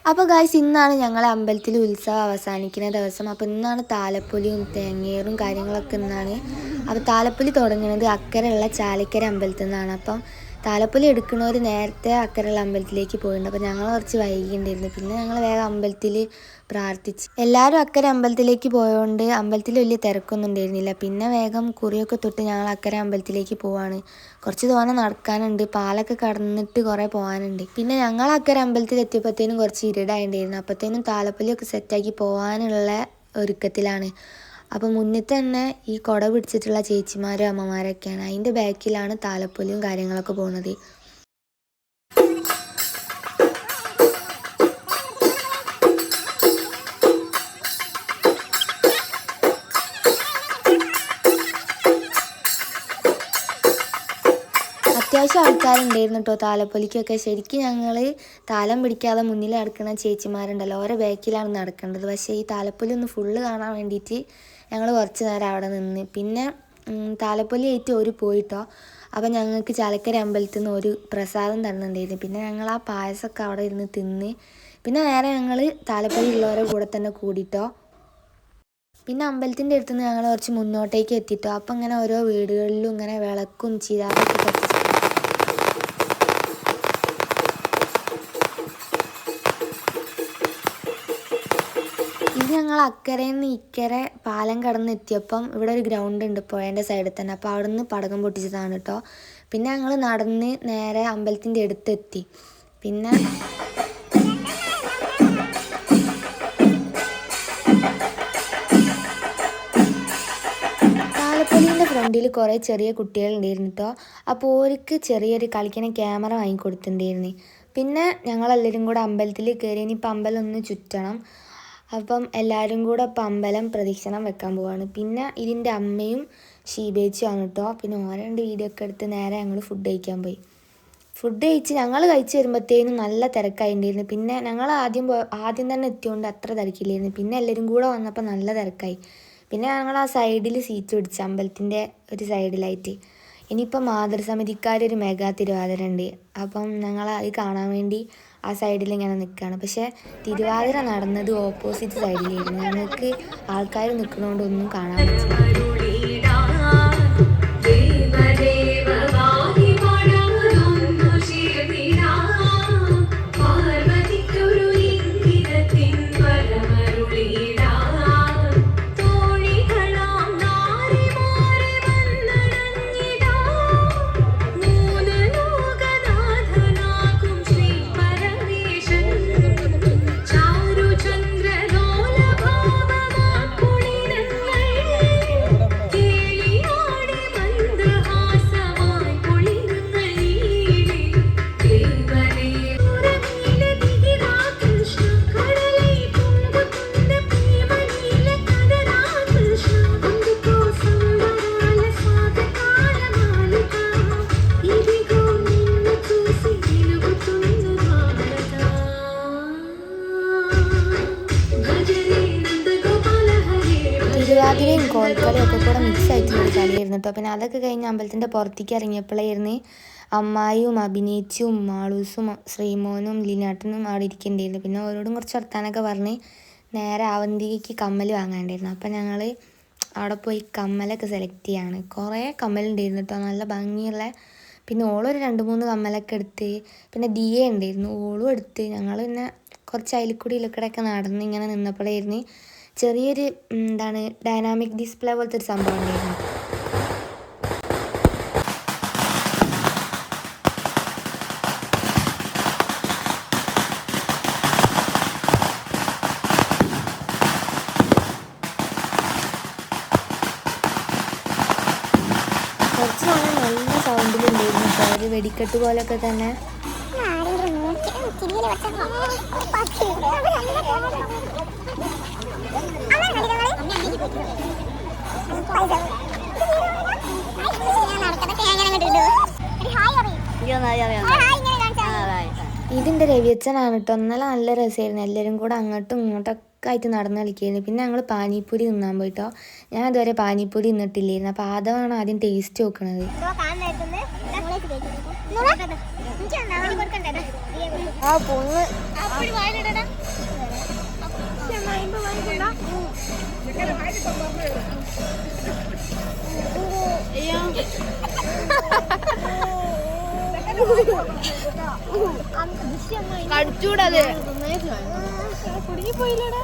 അപ്പോൾ ഗായ്സ് ഇന്നാണ് ഞങ്ങളെ അമ്പലത്തിൽ ഉത്സവം അവസാനിക്കുന്ന ദിവസം. അപ്പോൾ ഇന്നാണ് താലപ്പൊലിയും തേങ്ങേറും കാര്യങ്ങളൊക്കെ ഇന്നാണ്. അപ്പോൾ താലപ്പൊലി തുടങ്ങുന്നത് അക്കരെയുള്ള ചാലിക്കര അമ്പലത്തിൽ നിന്നാണ്. അപ്പം താലപ്പൊലി എടുക്കുന്നവർ നേരത്തെ അക്കരെയുള്ള അമ്പലത്തിലേക്ക് പോയിട്ടുണ്ട്. അപ്പോൾ ഞങ്ങൾ കുറച്ച് വൈകിയിട്ടുണ്ടായിരുന്നു. പിന്നെ ഞങ്ങൾ വേഗം അമ്പലത്തിൽ പ്രാർത്ഥിച്ച് എല്ലാവരും അക്കരെ അമ്പലത്തിലേക്ക് പോയതുകൊണ്ട് അമ്പലത്തിൽ വലിയ തിരക്കൊന്നും ഉണ്ടായിരുന്നില്ല. പിന്നെ വേഗം കുറിയൊക്കെ തൊട്ട് ഞങ്ങൾ അക്കരെ അമ്പലത്തിലേക്ക് പോവാണ്. കുറച്ച് തോനെ നടക്കാനുണ്ട്, പാലൊക്കെ കടന്നിട്ട് കുറേ പോകാനുണ്ട്. പിന്നെ ഞങ്ങൾ അക്കരെ അമ്പലത്തിൽ എത്തിയപ്പോഴത്തേനും കുറച്ച് ഇരുടായിട്ടുണ്ടായിരുന്നു. അപ്പോഴത്തേനും താലപ്പൊലിയൊക്കെ സെറ്റാക്കി പോകാനുള്ള ഒരുക്കത്തിലാണ്. അപ്പോൾ മുന്നിൽ തന്നെ ഈ കുട പിടിച്ചിട്ടുള്ള ചേച്ചിമാരും അമ്മമാരൊക്കെയാണ്. അതിൻ്റെ ബാക്കിലാണ് താലപ്പൊലിയും കാര്യങ്ങളൊക്കെ പോകുന്നത്. അത്യാവശ്യം ആൾക്കാരുണ്ടായിരുന്നു കേട്ടോ താലപ്പൊലിക്കൊക്കെ. ശരിക്കും ഞങ്ങൾ താലം പിടിക്കാതെ മുന്നിൽ നടക്കുന്ന ചേച്ചിമാരുണ്ടല്ലോ, ഓരോ ബാക്കിലാണ് നടക്കേണ്ടത്. പക്ഷേ ഈ താലപ്പൊലി ഒന്ന് ഫുള്ള് കാണാൻ വേണ്ടിയിട്ട് ഞങ്ങൾ കുറച്ച് നേരം അവിടെ നിന്ന്. പിന്നെ താലപ്പൊലി ആയിട്ട് ഒരു പോയിട്ടോ. അപ്പോൾ ഞങ്ങൾക്ക് ചാലക്കര അമ്പലത്തിൽ നിന്ന് ഒരു പ്രസാദം തരുന്നുണ്ടായിരുന്നു. പിന്നെ ഞങ്ങൾ ആ പായസമൊക്കെ അവിടെ ഇരുന്ന് തിന്ന് പിന്നെ നേരെ ഞങ്ങൾ താലപ്പൊലി ഉള്ളവരെ കൂടെ തന്നെ കൂടിയിട്ടോ. പിന്നെ അമ്പലത്തിൻ്റെ അടുത്തുനിന്ന് ഞങ്ങൾ കുറച്ച് മുന്നോട്ടേക്ക് എത്തിയിട്ടോ. അപ്പം ഇങ്ങനെ ഓരോ വീടുകളിലും ഇങ്ങനെ വിളക്കും ചിരാതൊക്കെ കത്തിച്ച് ഇത് ഞങ്ങൾ അക്കരയിൽ നിന്ന് ഇക്കരെ പാലം കടന്നെത്തിയപ്പം ഇവിടെ ഒരു ഗ്രൗണ്ട് ഉണ്ട് പുഴേൻ്റെ സൈഡിൽ തന്നെ. അപ്പോൾ അവിടെ നിന്ന് പടക്കം പൊട്ടിച്ചതാണ് കേട്ടോ. പിന്നെ ഞങ്ങൾ നടന്ന് നേരെ അമ്പലത്തിൻ്റെ അടുത്തെത്തി. പിന്നെ താലപ്പൊലീൻ്റെ ഫ്രണ്ടിൽ കുറേ ചെറിയ കുട്ടികളുണ്ടായിരുന്നു കേട്ടോ. അപ്പോൾ ഓർക്ക് ചെറിയൊരു കളിക്കണ ക്യാമറ വാങ്ങിക്കൊടുത്തിട്ടുണ്ടായിരുന്നു. പിന്നെ ഞങ്ങളെല്ലാവരും കൂടെ അമ്പലത്തിൽ കയറി. ഇനിയിപ്പോൾ അമ്പലം ഒന്ന് ചുറ്റണം. അപ്പം എല്ലാവരും കൂടെ ഇപ്പം അമ്പലം പ്രദക്ഷിണം വെക്കാൻ പോവാണ്. പിന്നെ ഇതിൻ്റെ അമ്മയും ഷീബേച്ചിയാണ് കേട്ടോ. പിന്നെ ഓരോ വീഡിയോ ഒക്കെ എടുത്ത് നേരെ ഞങ്ങൾ ഫുഡ് കഴിക്കാൻ പോയി. ഫുഡ് കഴിച്ച് ഞങ്ങൾ കഴിച്ച് വരുമ്പോഴത്തേനും നല്ല തിരക്കായിട്ടുണ്ടായിരുന്നു. പിന്നെ ഞങ്ങൾ ആദ്യം തന്നെ എത്തിയോണ്ട് അത്ര തിരക്കില്ലായിരുന്നു. പിന്നെ എല്ലാവരും കൂടെ വന്നപ്പോൾ നല്ല തിരക്കായി. പിന്നെ ഞങ്ങൾ ആ സൈഡിൽ സീറ്റ് പിടിച്ച് അമ്പലത്തിൻ്റെ ഒരു സൈഡിലായിട്ട്. ഇനിയിപ്പം മാതൃസമിതിക്കാരൊരു മെഗാ തിരുവാതിര ഉണ്ട്. അപ്പം ഞങ്ങൾ അത് കാണാൻ വേണ്ടി ആ സൈഡിൽ ഇങ്ങനെ നിൽക്കുകയാണ്. പക്ഷേ തിരുവാതിര നടന്നത് ഓപ്പോസിറ്റ് സൈഡിലായിരുന്നു. ഞങ്ങൾക്ക് ആൾക്കാർ നിൽക്കുന്നതുകൊണ്ടൊന്നും കാണാൻ പറ്റില്ല. തിരുവാതിരയും കോൽക്കളിയും ഒക്കെ കൂടെ മിക്സ് ആയിട്ടുള്ളൊരു കളിയായിരുന്നു കേട്ടോ. പിന്നെ അതൊക്കെ കഴിഞ്ഞ് അമ്പലത്തിൻ്റെ പുറത്തേക്ക് ഇറങ്ങിയപ്പോഴായിരുന്നു അമ്മായിയും അഭിനയിച്ചും മാളൂസും ശ്രീമോനും ലിനാട്ടനും അവിടെ ഇരിക്കേണ്ടിയിരുന്നു. പിന്നെ ഓരോടും കുറച്ച് വർത്താനൊക്കെ പറഞ്ഞ് നേരെ അവന്തിക്ക് കമ്മൽ വാങ്ങാണ്ടായിരുന്നു. അപ്പം ഞങ്ങൾ അവിടെ പോയി കമ്മലൊക്കെ സെലക്ട് ചെയ്യാണ്. കുറേ കമ്മലുണ്ടായിരുന്നു കേട്ടോ, നല്ല ഭംഗിയുള്ള. പിന്നെ ഓളൊരു 2-3 കമ്മലൊക്കെ എടുത്ത്. പിന്നെ ദിയ ഉണ്ടായിരുന്നു, ഓളും എടുത്ത്. ഞങ്ങൾ പിന്നെ കുറച്ച് അയൽക്കൂടിയിലൊക്കെ നടന്ന് ഇങ്ങനെ നിന്നപ്പോഴായിരുന്നു ചെറിയൊരു ഡൈനാമിക് ഡിസ്പ്ലേ പോലത്തെ ഒരു സംഭവം ഉണ്ടായിരുന്നു. കുറച്ച് സമയം നല്ല സൗണ്ടിലുണ്ടായിരുന്നു കേട്ടോ, ഒരു വെടിക്കെട്ട് പോലൊക്കെ തന്നെ. ഇതിൻ്റെ രവിയച്ഛനാണ് കേട്ടോ. നല്ല രസമായിരുന്നു. എല്ലാവരും കൂടെ അങ്ങോട്ടും ഇങ്ങോട്ടൊക്കെ ആയിട്ട് നടന്ന് കളിക്കായിരുന്നു. പിന്നെ ഞങ്ങൾ പാനിപ്പൂരി തിന്നാൻ പോയിട്ടോ. ഞാൻ ഇതുവരെ പാനിപ്പൂരി തിന്നിട്ടില്ലായിരുന്നു. അപ്പോൾ അതാണ് ആദ്യം ടേസ്റ്റ് നോക്കണത്. ആ പൊണ്ണ് കടിച്ചൂടത് കുടുങ്ങിപ്പോയില്ലടാ.